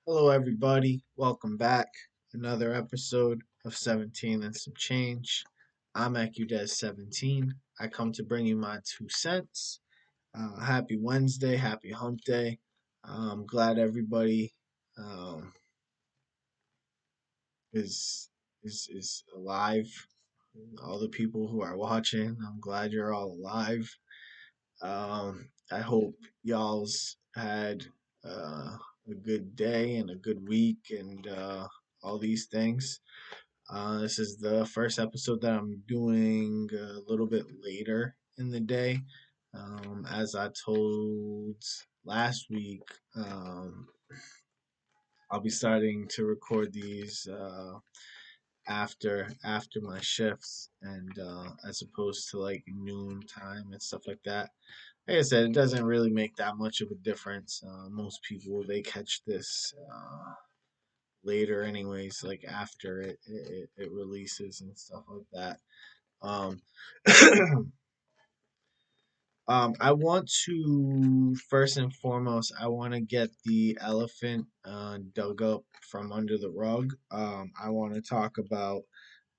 Hello, everybody. Welcome back. Another episode of 17 and some change. I'm AccuDes17. I come to bring you my 2 cents. Happy Wednesday. Happy hump day. I'm glad everybody um, is, is alive. All the people who are watching, I'm glad you're all alive. I hope y'all's had a good day and a good week and all these things. This is the first episode that I'm doing a little bit later in the day. As I told last week, I'll be starting to record these after my shifts and as opposed to like noon time and stuff like that. Like I said, it doesn't really make that much of a difference. Most people they catch this later, anyways, like after it releases and stuff like that. Um, I want to first and foremost, I want to get the elephant dug up from under the rug. I want to talk about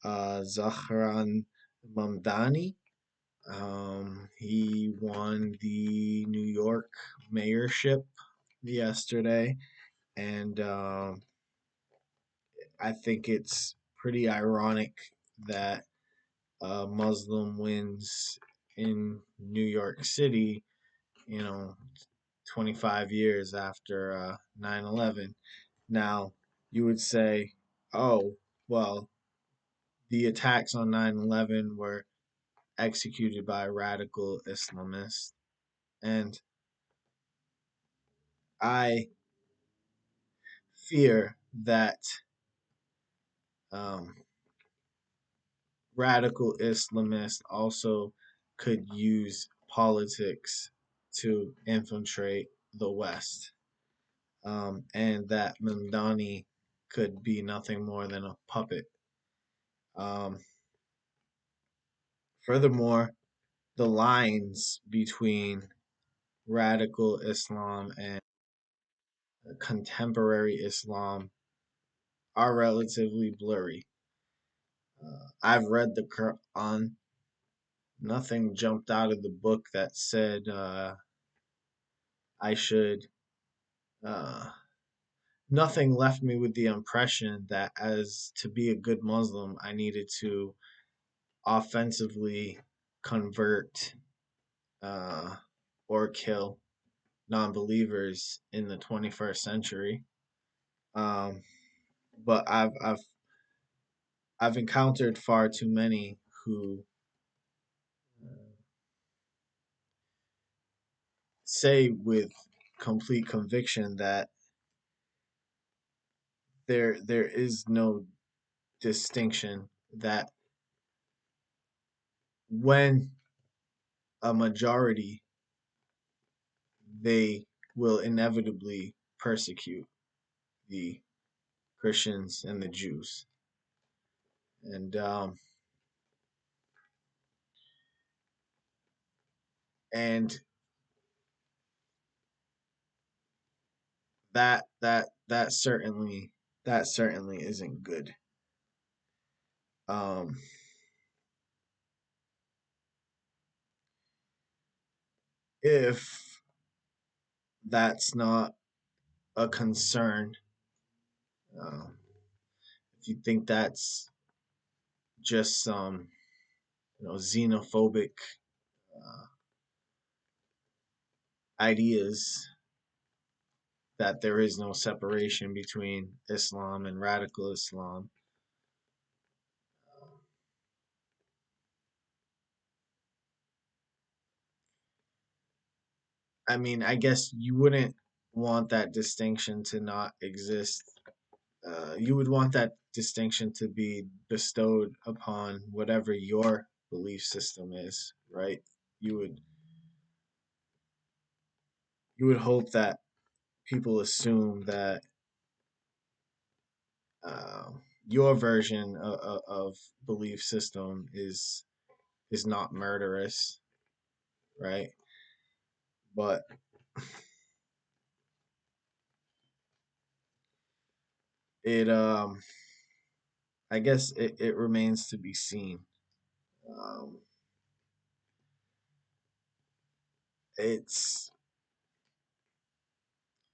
Zohran Mamdani. He won the New York mayorship yesterday, and I think it's pretty ironic that a Muslim wins in New York City, you know, 25 years after 9/11. Now, you would say, oh, well, the attacks on 9/11 were executed by radical Islamists. And I fear that um, radical Islamists also could use politics to infiltrate the West, and that Mamdani could be nothing more than a puppet. Um, Furthermore, the lines between radical Islam and contemporary Islam are relatively blurry. I've read the Quran. Nothing jumped out of the book that said I should. Uh, Nothing left me with the impression that as to be a good Muslim, I needed to offensively convert uh, or kill non-believers in the 21st century. Um, but I've encountered far too many who say with complete conviction that there is no distinction, that when a majority, they will inevitably persecute the Christians and the Jews. And that certainly isn't good. Um, if that's not a concern, um, if you think that's just some xenophobic uh, ideas, that there is no separation between Islam and radical Islam. I mean, I guess you wouldn't want that distinction to not exist. You would want that distinction to be bestowed upon whatever your belief system is, right? You would you would hope that people assume that uh, your version of belief system is not murderous, right? But it I guess it remains to be seen. Um, it's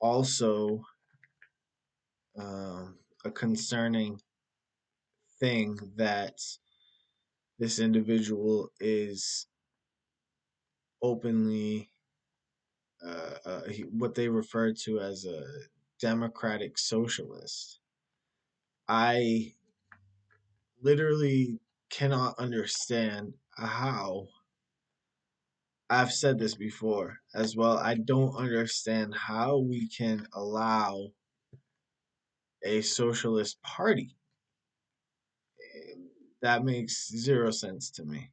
also a concerning thing that this individual is openly what they refer to as a democratic socialist. I literally cannot understand how. I've said this before as well. I don't understand how we can allow a socialist party. That makes zero sense to me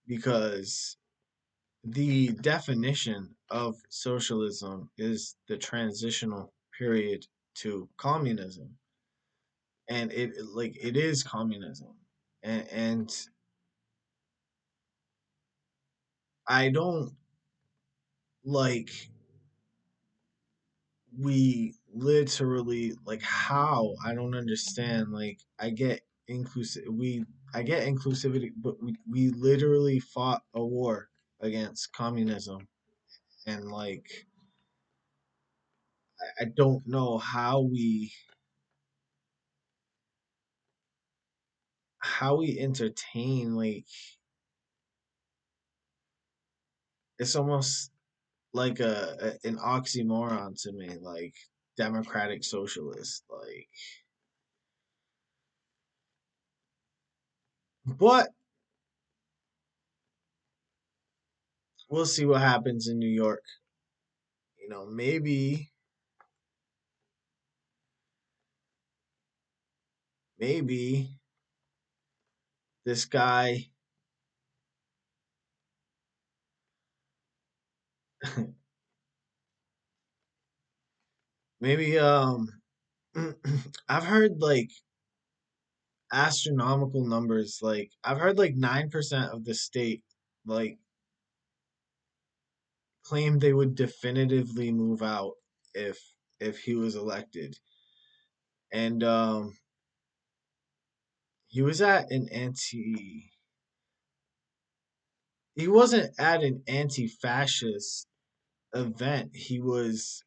because the definition of socialism is the transitional period to communism, and it is communism, and I don't like we literally like how I don't understand. Like I get inclusivity, but we literally fought a war against communism, and like I don't know how we entertain, like it's almost like an oxymoron to me, like democratic socialist, like. But we'll see what happens in New York. Maybe this guy, maybe I've heard like astronomical numbers. Like I've heard like 9% of the state like claimed they would definitively move out if he was elected. And he was at an anti he wasn't at an anti-fascist event. He was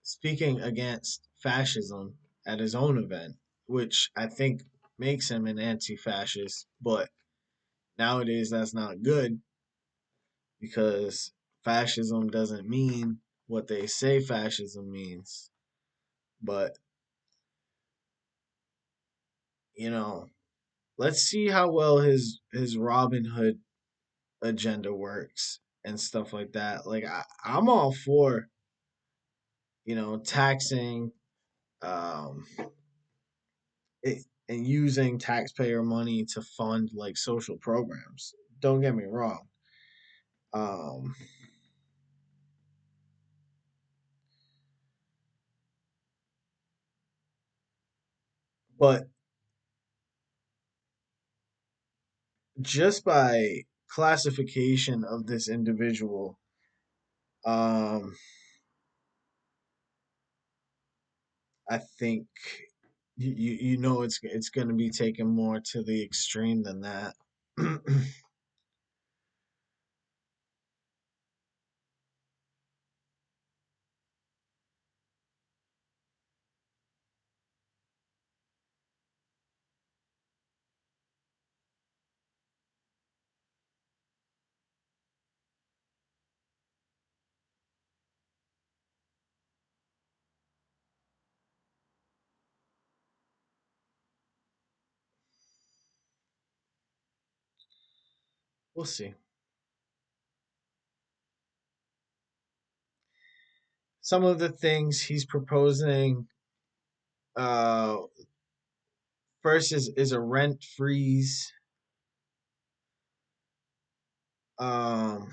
speaking against fascism at his own event, which I think makes him an anti-fascist, but nowadays that's not good because fascism doesn't mean what they say fascism means. But, you know, let's see how well his Robin Hood agenda works and stuff like that. Like I'm all for, taxing um it, and using taxpayer money to fund like social programs. Don't get me wrong. Um but just by classification of this individual, um I think it's going to be taken more to the extreme than that. We'll see. Some of the things he's proposing, uh first is a rent freeze. um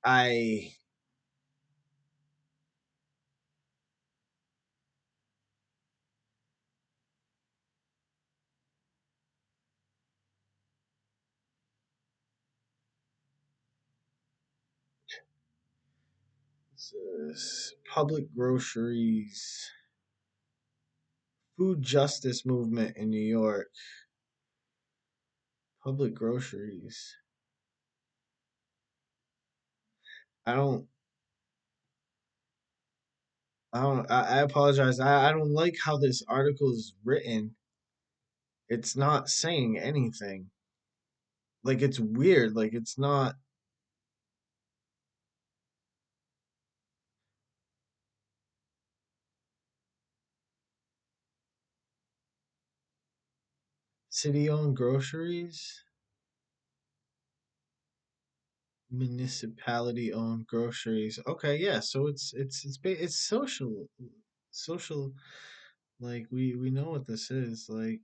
I Public groceries, food justice movement in New York, public groceries. I don't, I apologize. I don't like how this article is written. It's not saying anything. Like, it's weird. Like, it's not city owned groceries, municipality owned groceries. Okay, yeah. So it's social. Like, we know what this is. Like,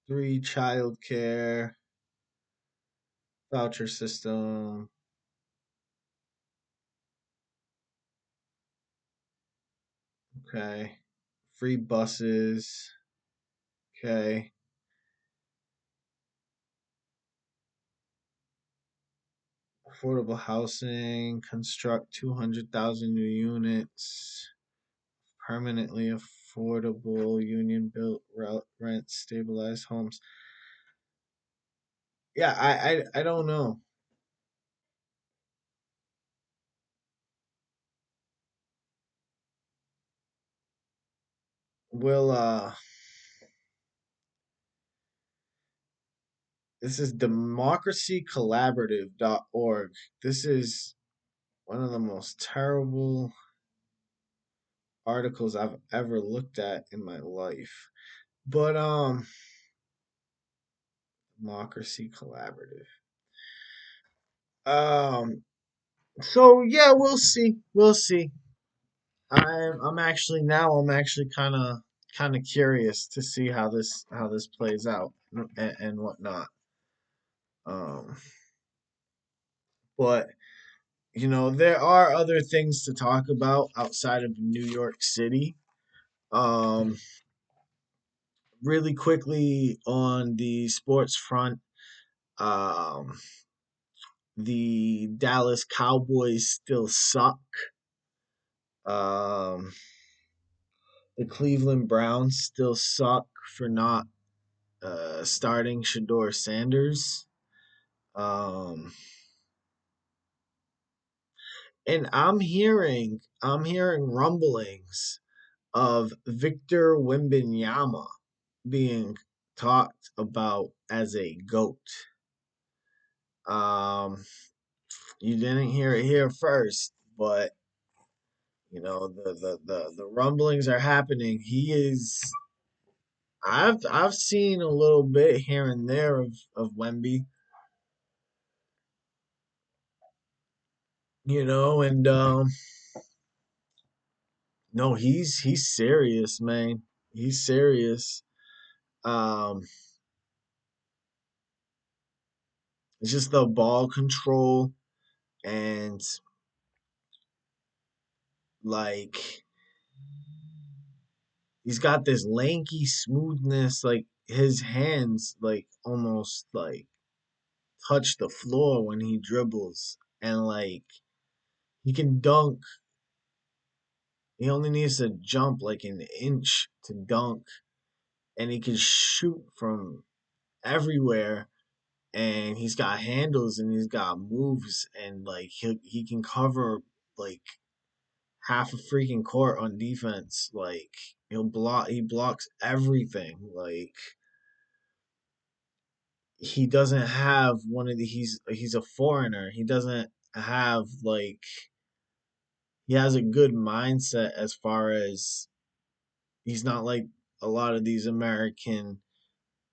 three child care voucher system. Okay, free buses. Okay, affordable housing. Construct 200,000 new units. Permanently affordable union built rent stabilized homes. Yeah, I don't know. Will This is democracycollaborative.org. This is one of the most terrible articles I've ever looked at in my life. But democracy collaborative. Um so yeah, we'll see. We'll see. I'm actually kind of curious to see how this plays out and whatnot. Um but there are other things to talk about outside of New York City. Um, really quickly on the sports front, um, the Dallas Cowboys still suck. Um, the Cleveland Browns still suck for not starting Shador Sanders. Um, and I'm hearing rumblings of Victor Wembanyama being talked about as a goat. Um, you didn't hear it here first, but the rumblings are happening. He is. I've seen a little bit here and there of Wemby, and no, he's serious, man. He's serious. Um, it's just the ball control and like he's got this lanky smoothness, like his hands like almost like touch the floor when he dribbles, and like he can dunk. He only needs to jump like an inch to dunk, and he can shoot from everywhere. And he's got handles and he's got moves, and like he can cover like half a freaking court on defense. Like he blocks everything. Like he doesn't have one of the he's a foreigner. He doesn't have like he has a good mindset as far as he's not like a lot of these American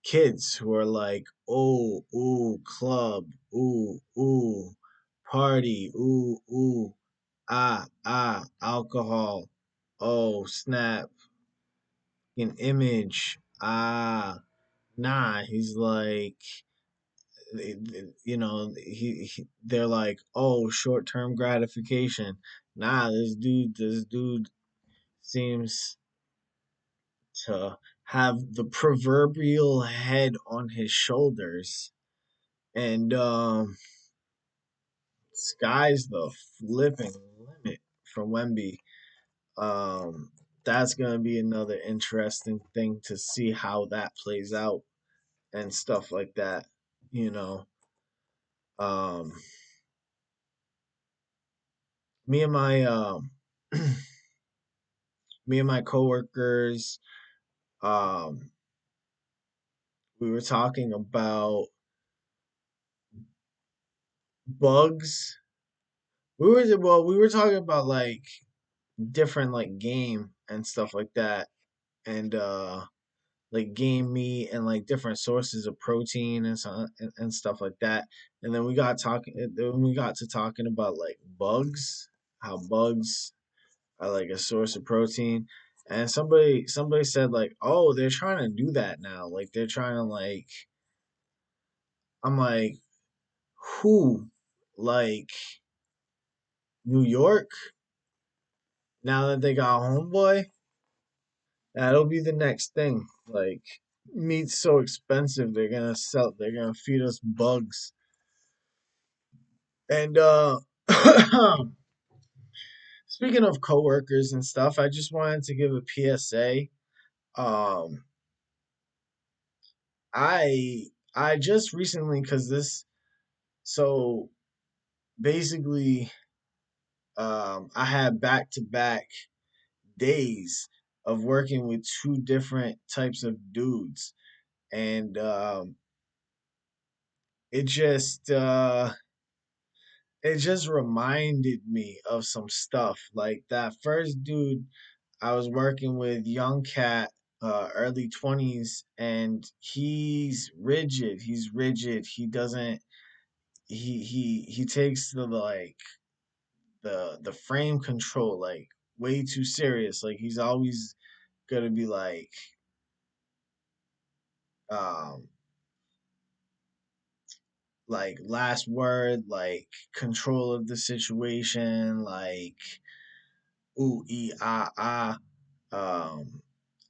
kids who are like, oh, ooh, club, ooh, ooh, party, ooh, ooh, alcohol, oh, snap, an image, nah. He's like, they're like, oh, short term gratification. Nah, this dude seems to have the proverbial head on his shoulders, and sky's the flipping limit for Wemby. Um, that's gonna be another interesting thing to see how that plays out and stuff like that. You know, um, me and my me and my coworkers, um, we were talking about bugs. We were talking about like different like game and stuff like that, and like game meat and like different sources of protein and stuff like that. And then we got to talking about like bugs, how bugs are like a source of protein. And somebody said like, oh, they're trying to do that now. Like they're trying to like, I'm like, who? Like New York? Now that they got Homeboy, that'll be the next thing. Like meat's so expensive, they're gonna feed us bugs. And speaking of coworkers and stuff, I just wanted to give a PSA. Um I just recently, cuz this so basically I had back to back days of working with two different types of dudes, and it just uh it just reminded me of some stuff. Like that first dude I was working with, young cat, early 20s, and he's rigid. He's rigid. He doesn't. He takes the like the frame control like way too serious. Like he's always gonna be um like last word, like control of the situation, like ooh um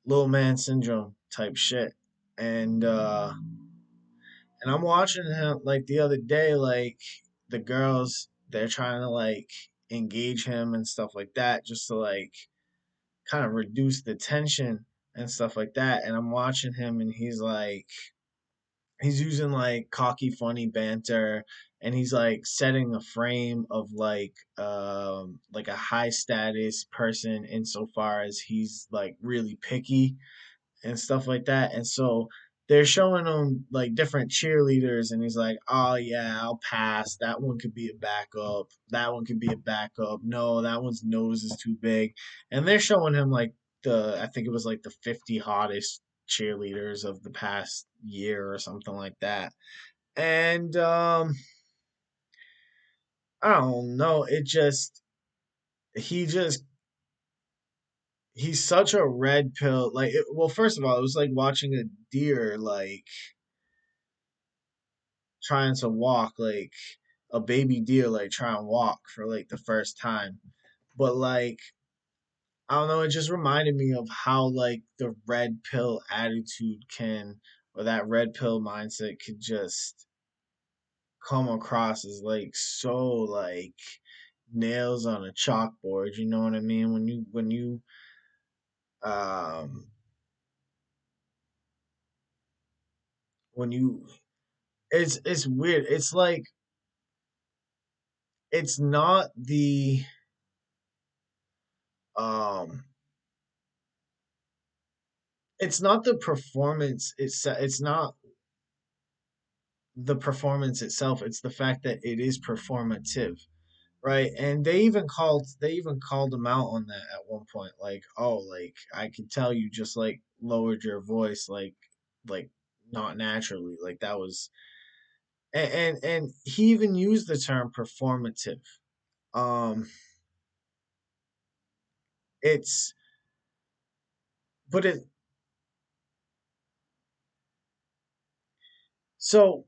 little man syndrome type shit. And I'm watching him like the other day, like the girls, they're trying to like engage him and stuff like that, just to like kind of reduce the tension and stuff like that. And I'm watching him, and he's using like cocky, funny banter, and he's like setting a frame of like a high status person insofar as he's like really picky and stuff like that. And so they're showing him like different cheerleaders, and he's like, "Oh yeah, I'll pass. That one could be a backup. That one could be a backup. No, that one's nose is too big." And they're showing him like I think it was like the 50 hottest cheerleaders of the past year or something like that. And I don't know. He just he's such a red pill. Well, first of all, it was like watching a deer like trying to walk, like a baby deer like try and walk for like the first time. But like I don't know, it just reminded me of how like the red pill attitude can, or that red pill mindset could just come across as like so like nails on a chalkboard, you know what I mean? Um when you it's weird. It's like it's not the um it's not the performance, it's not the performance itself, it's the fact that it is performative, right? And they even called him out on that at one point, like, oh, like I could tell you just like lowered your voice like not naturally, like that was and he even used the term performative. um it's but it so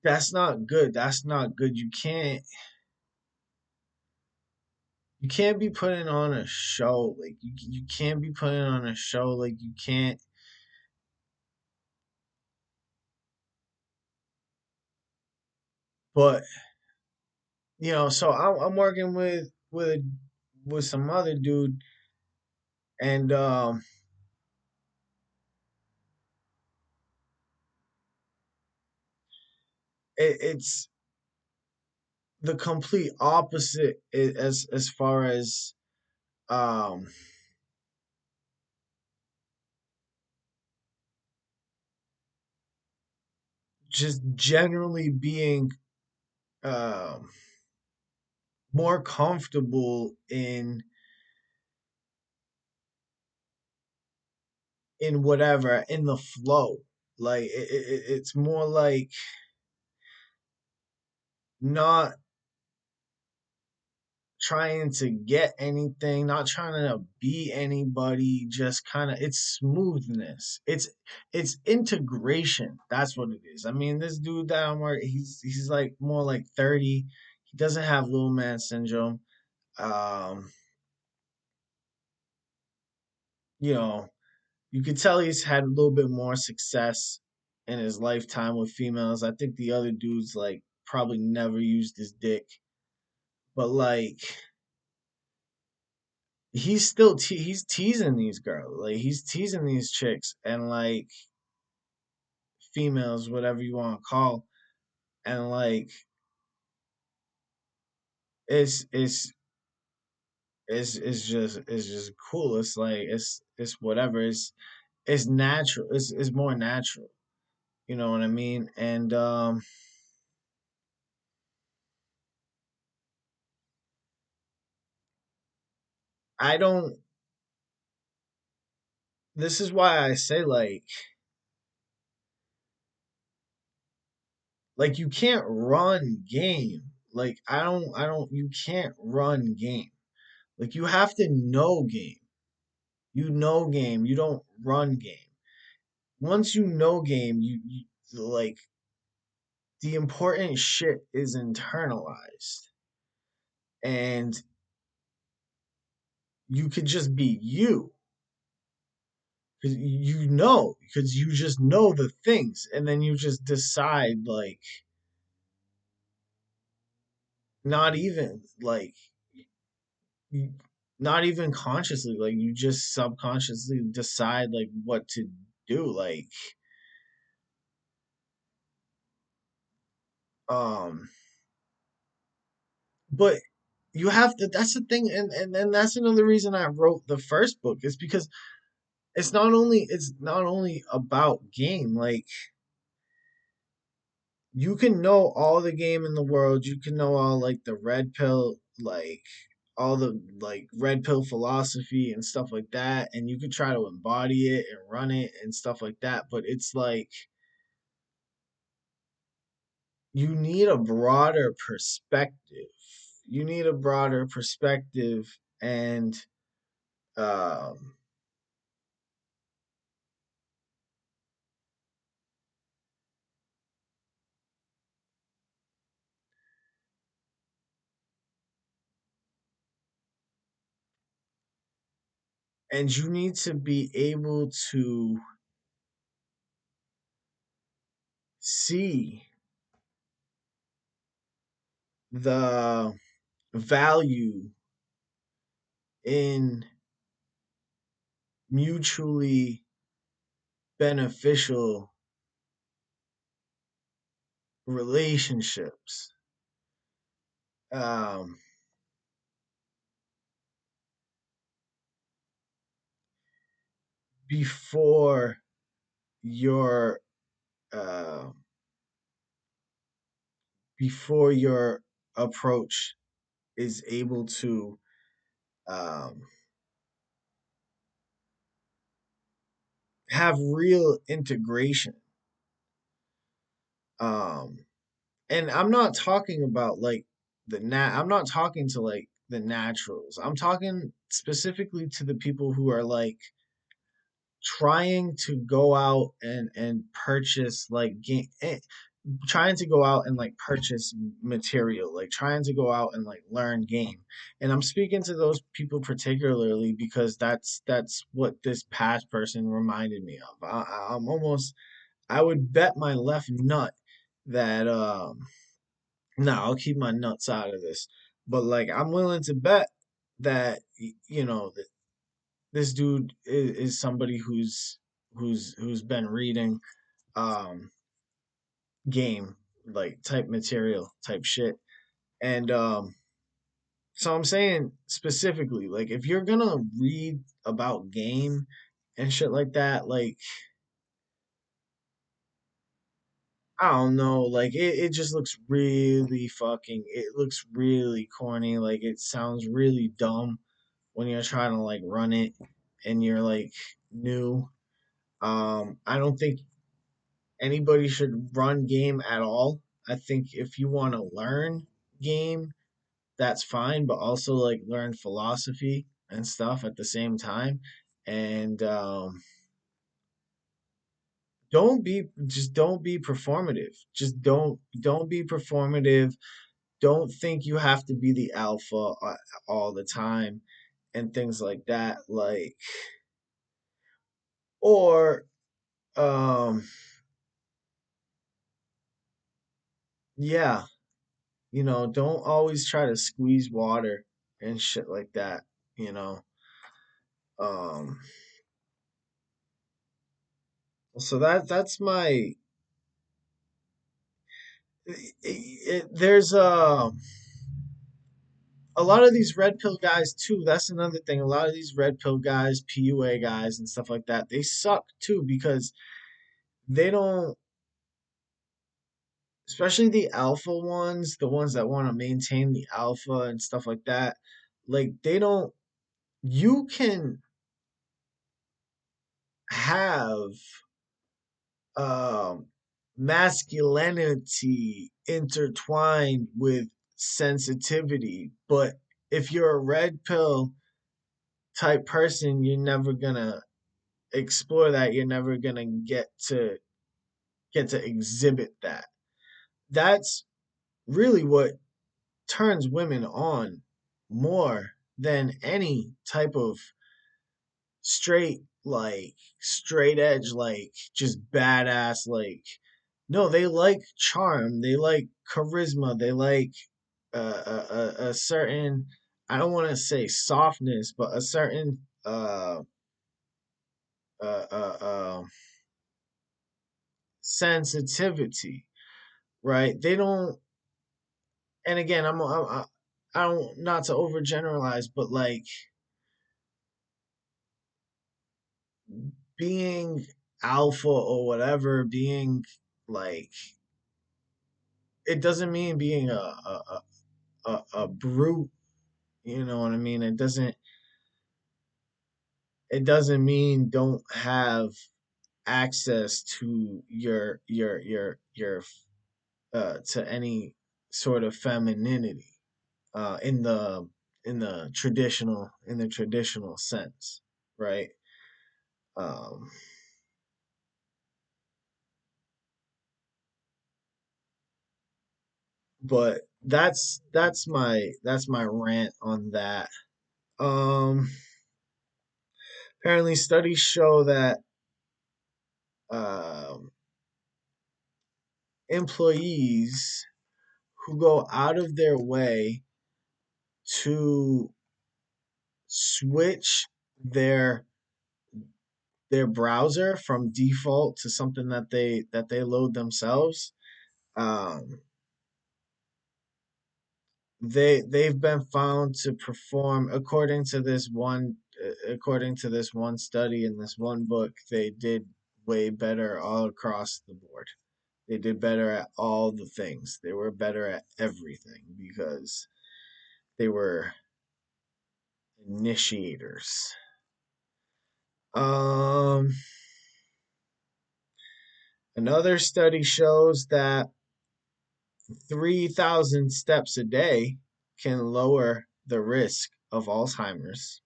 that's not good, that's not good. You can't be putting on a show, like you can't be putting on a show, like you can't. But so I'm working with some other dude, and it's the complete opposite, as far as um just generally being um more comfortable in whatever, in the flow. Like it's more like not trying to get anything, not trying to be anybody, just kind of, it's smoothness. It's integration. That's what it is. I mean, this dude that I'm working, he's like more like 30. He doesn't have little man syndrome. Um, you know, you could tell he's had a little bit more success in his lifetime with females. I think the other dude's like probably never used his dick, but like he's teasing these girls, like he's teasing these chicks and like females, whatever you want to call, and like it's it's it's just cool. It's like it's whatever. It's natural. It's more natural. You know what I mean? And I don't. This is why I say like you can't run game. Like I don't you can't run game. Like you have to know game. You know game. You don't run game. Once you know game, you like the important shit is internalized, and you could just be you because you just know the things, and then you just decide like not even like you- not even consciously, like you just subconsciously decide like what to do, like um but you have to, that's the thing, and that's another reason I wrote the first book, is because it's not only about game. Like you can know all the game in the world, you can know all like the red pill, like all the like red pill philosophy and stuff like that, and you could try to embody it and run it and stuff like that, but it's like you need a broader perspective. You need a broader perspective, and um and you need to be able to see the value in mutually beneficial relationships, um, before your uh, before your approach is able to um, have real integration. Um, and I'm not talking about like I'm not talking to like the naturals. I'm talking specifically to the people who are like trying to go out and purchase like game, trying to go out and like purchase material, like trying to go out and like learn game. And I'm speaking to those people particularly because that's what this past person reminded me of. I'm almost, I would bet my left nut that No, I'll keep my nuts out of this. But like, I'm willing to bet that that this dude is somebody who's been reading um game like type material type shit. And so I'm saying specifically, like if you're gonna read about game and shit like that, like I don't know, like it just looks really fucking it looks really corny, like it sounds really dumb when you're trying to like run it and you're like new. I don't think anybody should run game at all. I think if you want to learn game, that's fine, but also like learn philosophy and stuff at the same time. And don't be performative. Just don't be performative. Don't think you have to be the alpha all the time and things like that. Like or um yeah, don't always try to squeeze water and shit like that, you know. Um so that's my there's a lot of these red pill guys too. That's another thing. A lot of these red pill guys, PUA guys and stuff like that, they suck too because they don't, especially the alpha ones, the ones that want to maintain the alpha and stuff like that. Like they don't you can have um, masculinity intertwined with sensitivity. But if you're a red pill type person, you're never gonna explore that. You're never gonna get to exhibit that. That's really what turns women on more than any type of straight edge, like just badass, like no, they like charm, they like charisma, they like a certain, I don't want to say softness, but a certain uh, uh, uh, sensitivity, right? They don't, and again, I don't, not to overgeneralize, but like being alpha or whatever, being like, it doesn't mean being a brute. You know what I mean? It doesn't mean don't have access to your to any sort of femininity in the traditional sense, right? Um, but that's my rant on that. Um, apparently, studies show that um, employees who go out of their way to switch their their browser from default to something that they load themselves. um, they've been found to perform according to this one study in this one book. They did way better all across the board. They did better at all the things. They were better at everything because they were initiators. um Another study shows that 3,000 steps a day can lower the risk of Alzheimer's.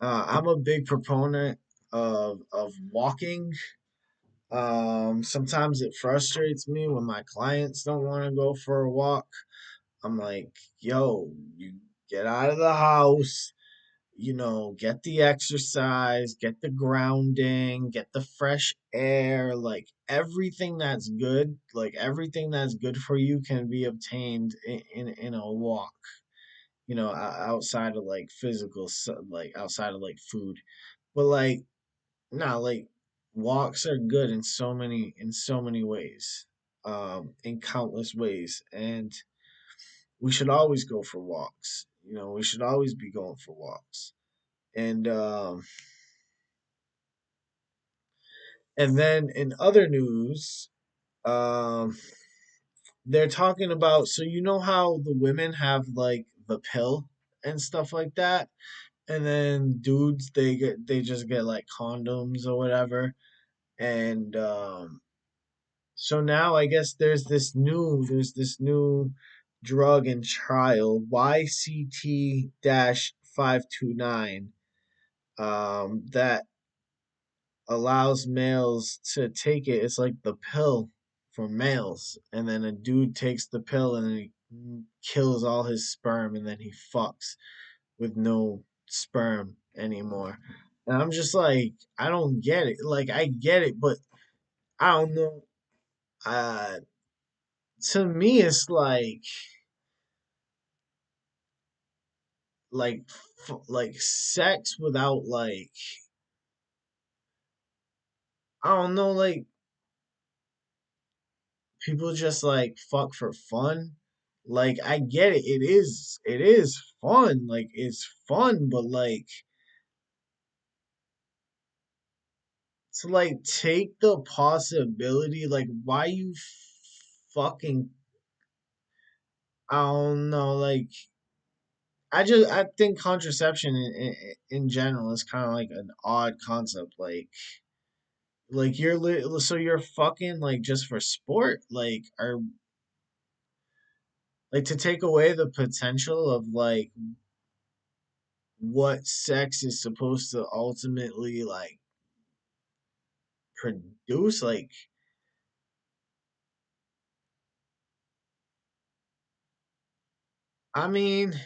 I'm a big proponent of walking. Sometimes it frustrates me when my clients don't want to go for a walk. I'm like, yo, you get out of the house. get the exercise, get the grounding, get the fresh air, like everything that's good for you can be obtained in a walk, outside of like like outside of like food. But like, nah, like walks are good in so many ways, in countless ways, and we should always go for walks. We should always be going for walks. And then in other news, um, they're talking about, so you know how the women have like the pill and stuff like that, and then dudes they just get like condoms or whatever, and so now I guess there's this new drug in trial, YCT-529, that allows males to take it. It's like the pill for males, and then a dude takes the pill and then he kills all his sperm, and then he fucks with no sperm anymore. And I'm just like, I don't get it. Like, I get it, but I don't know. Uh, to me, it's like like sex without like, I don't know, like people just like fuck for fun. Like, I get it. It is fun. Like, it's fun, but like to like take the possibility, like why you fucking, I don't know, like I think contraception in general is kind of like an odd concept. Like so you're fucking like just for sport, like, or like to take away the potential of like what sex is supposed to ultimately like produce. Like, I mean,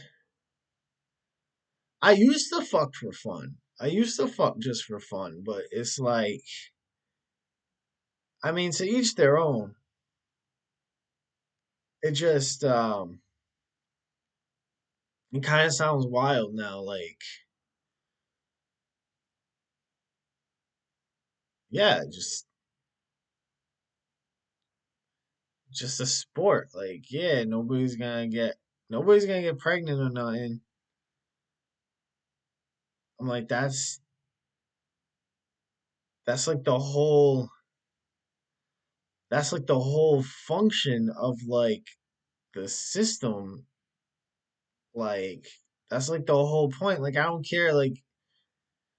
I used to fuck for fun. I used to fuck just for fun, but it's like, I mean, to each their own. It just it kind of sounds wild now. Like, yeah, just a sport. Like, yeah, nobody's gonna get pregnant or nothing. I'm like, that's like the whole function of like the system. Like, that's like the whole point. Like, I don't care. Like,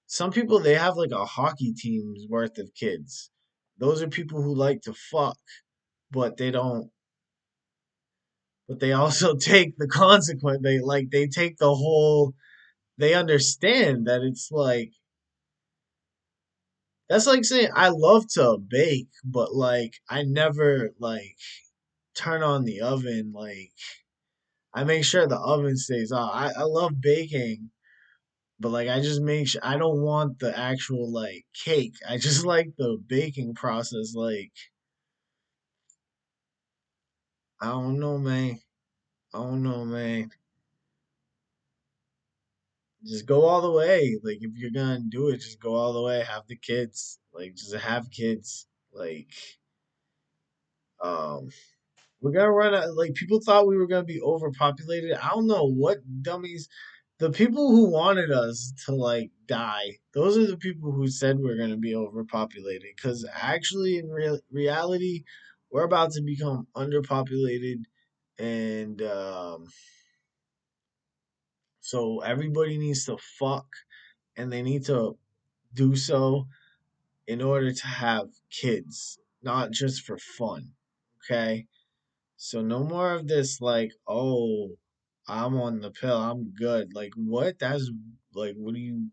some people, they have like a hockey team's worth of kids. Those are people who like to fuck, but they also take the consequence. They take the whole. They understand that it's like, that's like saying I love to bake, but like I never like turn on the oven. Like, I make sure the oven stays on. I love baking, but like I just make sure I don't want the actual like cake. I just like the baking process. Like, I don't know, man. I don't know, man. Just go all the way. Like, if you're gonna do it, just go all the way. Have the kids. Like, just have kids. Like, um, we're gonna run out. Like, people thought we were gonna be overpopulated. I don't know what dummies. The people who wanted us to like die, those are the people who said we're gonna be overpopulated. Because actually, in reality, we're about to become underpopulated, and so everybody needs to fuck, and they need to do so in order to have kids, not just for fun. Okay? So no more of this like, oh, I'm on the pill, I'm good. Like, what? That's like, what are you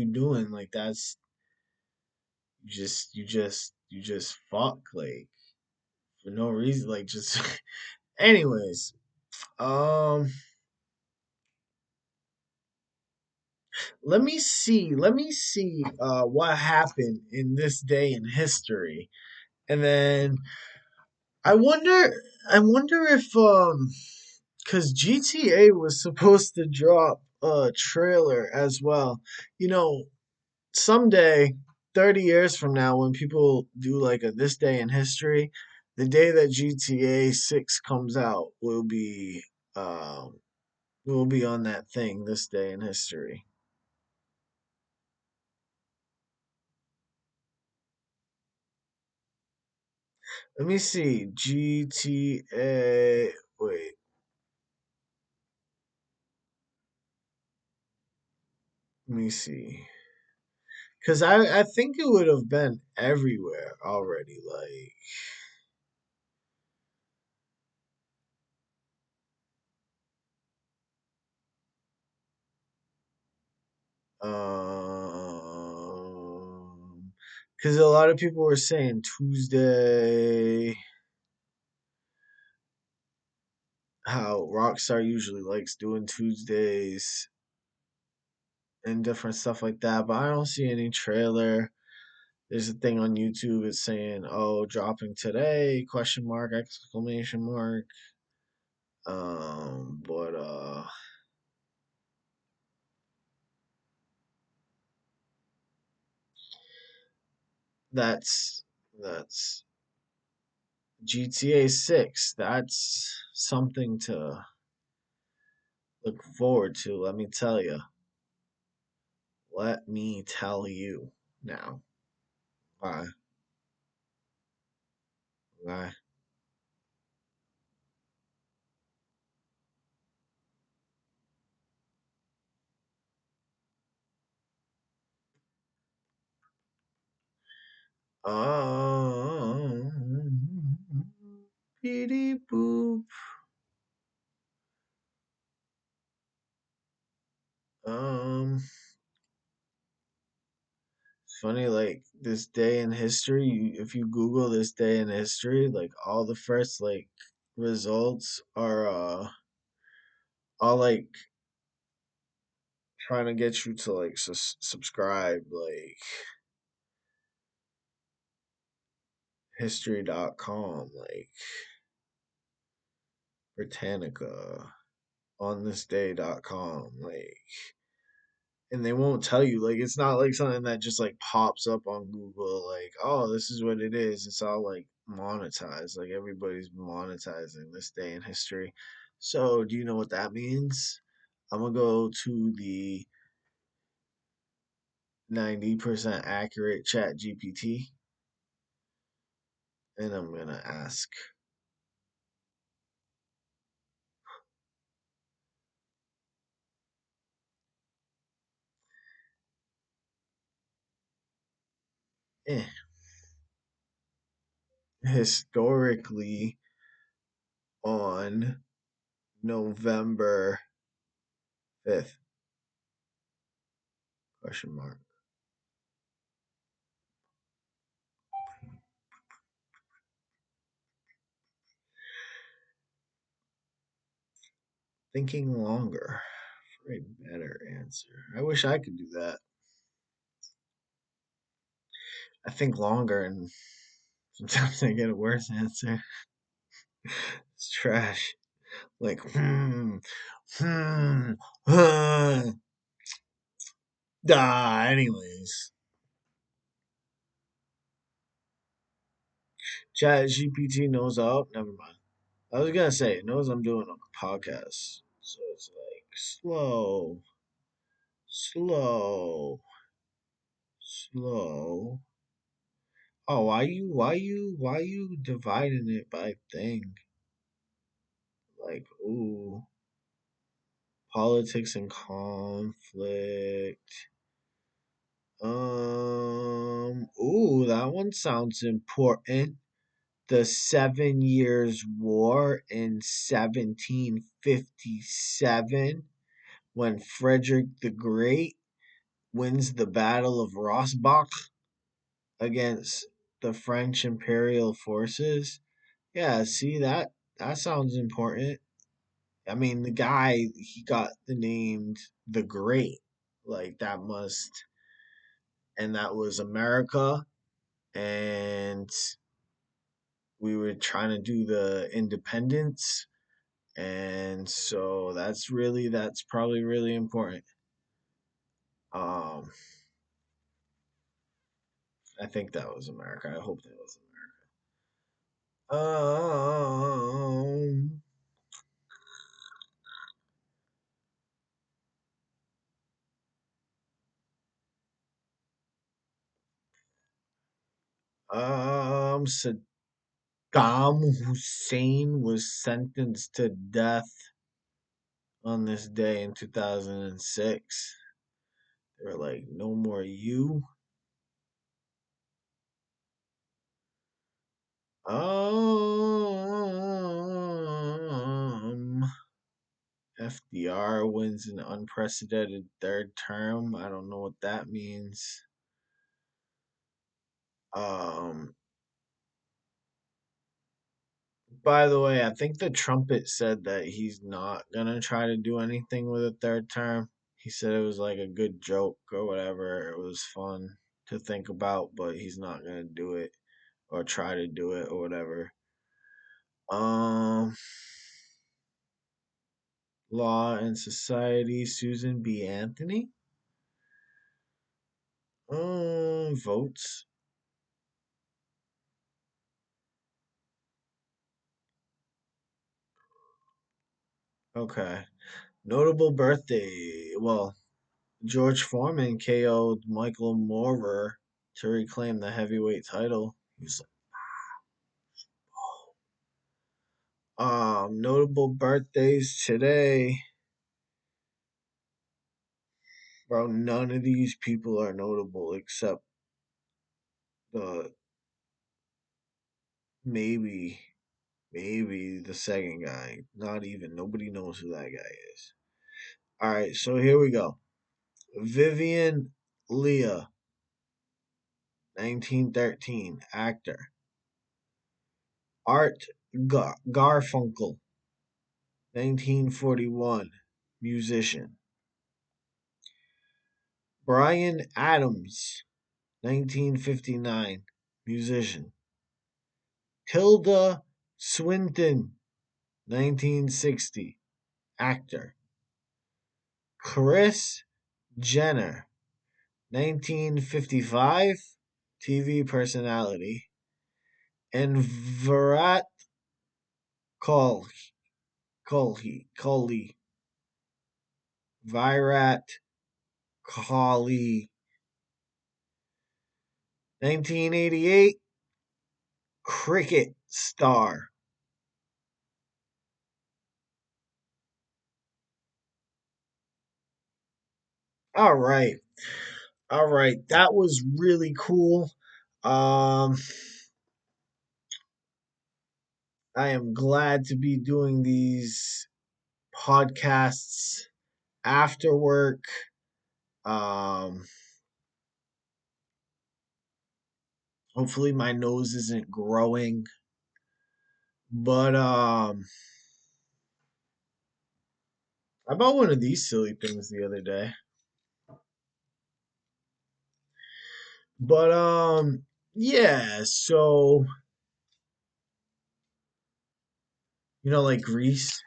doing? Like, that's you just fuck, like, for no reason, like, just anyways. Um Let me see what happened in this day in history. And then I wonder I wonder if cuz GTA was supposed to drop a trailer as well. You know, someday 30 years from now when people do like a this day in history, the day that GTA 6 comes out um will be on that thing, this day in history. Let me see. GTA. Wait, let me see. Because I think it would have been everywhere already. Because a lot of people were saying Tuesday, how Rockstar usually likes doing Tuesdays and different stuff like that. But I don't see any trailer. There's a thing on YouTube. It's saying, "Oh, dropping today?" Question mark, exclamation mark. But that's that's GTA 6. That's something to look forward to. Let me tell you. Let me tell you now. Why? Why? Beady boop. Um, it's funny, like this day in history. If you Google this day in history, like all the first like results are all like trying to get you to like subscribe, like history.com, like Britannica, on this day.com, like, and they won't tell you, like, it's not like something that just like pops up on Google, like, oh, this is what it is. It's all like monetized, like everybody's monetizing this day in history. So, do you know what that means? I'm gonna go to the 90% accurate chat GPT and I'm gonna ask, eh, historically on November 5th, question mark. Thinking longer for a better answer. I wish I could do that. I think longer and sometimes I get a worse answer. It's trash. Like, hmm, anyways. Chat GPT knows, oh, never mind. I was gonna say, it knows I'm doing a podcast. So it's like, slow, slow, slow. Oh, why you dividing it by thing? Like, ooh, politics and conflict. Ooh, that one sounds important. The 7 Years' War in 1757, when Frederick the Great wins the Battle of Rossbach against the French imperial forces. Yeah, see that sounds important. I mean, the guy he got the name the Great. Like and that was America, and we were trying to do the independence, and so that's probably really important. Um, I think that was America. I hope that was Um, Saddam Hussein was sentenced to death on this day in 2006. They were like, no more you. Um, FDR wins an unprecedented third term. I don't know what that means. Um, by the way, I think the trumpet said that he's not gonna try to do anything with a third term. He said it was like a good joke or whatever. It was fun to think about, but he's not gonna do it or try to do it or whatever. Um, Law and Society, Susan B. Anthony. Votes. Okay. Notable birthday. Well, George Foreman KO'd Michael Moorer to reclaim the heavyweight title. He's notable birthdays today. Bro, none of these people are notable except the maybe maybe the second guy. Not even nobody knows who that guy is. All right, so here we go. Vivian Leah, 1913, actor. Art Garfunkel, 1941, musician. Brian Adams, 1959, musician. Tilda Swinton, 1960, actor. Chris Jenner, 1955, TV personality. And Virat Kohli, Virat Kohli, 1988, cricket star. All right. All right. That was really cool. Um, I am glad to be doing these podcasts after work. Um, Hopefully my nose isn't growing, but I bought one of these silly things the other day. But yeah, so like Greece.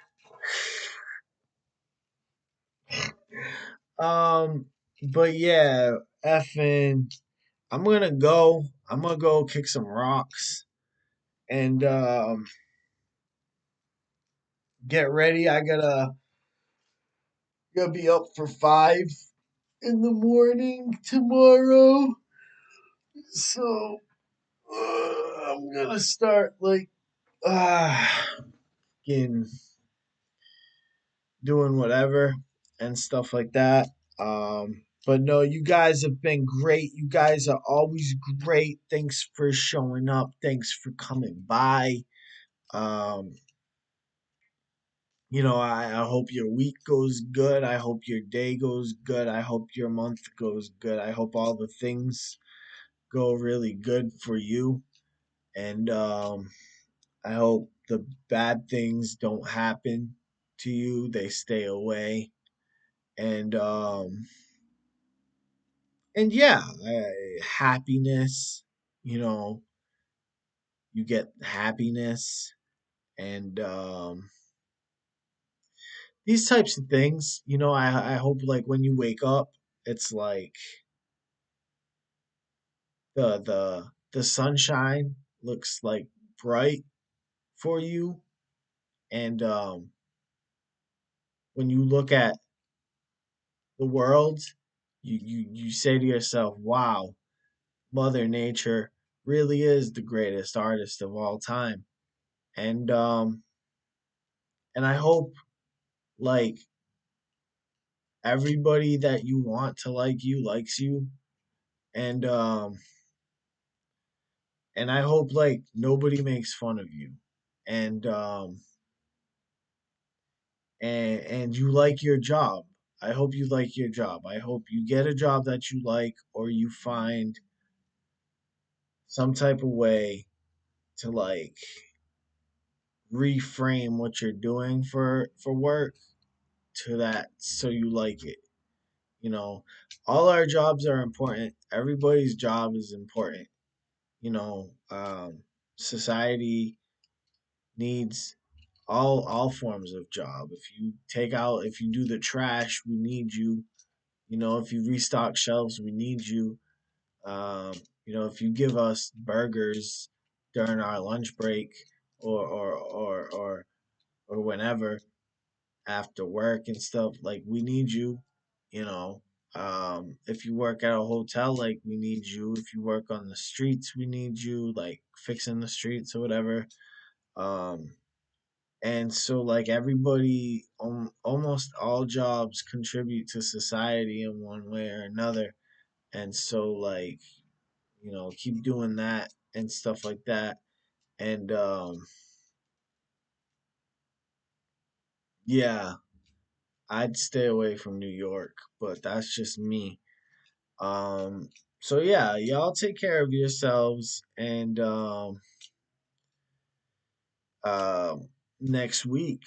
Um, but yeah, effing, I'm gonna go kick some rocks and get ready. Gotta be up for 5 in the morning tomorrow. So I'm gonna start like in doing whatever and stuff like that. But no, you guys have been great. You guys are always great. Thanks for showing up. Thanks for coming by. Um, I hope your week goes good. I hope your day goes good. I hope your month goes good. I hope all the things go really good for you. And I hope the bad things don't happen to you. They stay away. And and yeah, happiness, you know, you get happiness and these types of things, I hope like when you wake up, it's like the sunshine looks like bright for you, and when you look at the world, you say to yourself, "Wow, Mother Nature really is the greatest artist of all time." And I hope like everybody that you want to like you likes you, and I hope like nobody makes fun of you, and you like your job. I hope you like your job. I hope you get a job that you like, or you find some type of way to like reframe what you're doing for work to that so you like it. You know, all our jobs are important. Everybody's job is important. You know, society needs all forms of job. If you do the trash, we need you. If you restock shelves, we need you. Um, if you give us burgers during our lunch break, or whenever after work and stuff, like we need you. You know, if you work at a hotel, like we need you. If you work on the streets, we need you, like fixing the streets or whatever. Um, and so like everybody, almost all jobs contribute to society in one way or another. And so like, keep doing that and stuff like that. And yeah, I'd stay away from New York, but that's just me. um so yeah, y'all take care of yourselves, and next week,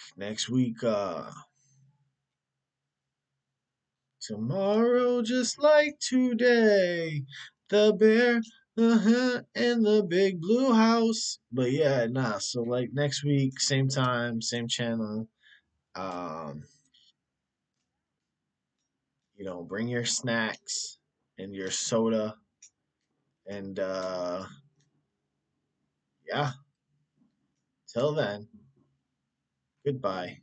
tomorrow, just like today, the bear, the hunt, and the big blue house. But yeah, nah. So like next week, same time, same channel. Um, bring your snacks and your soda, and yeah. Till then, goodbye.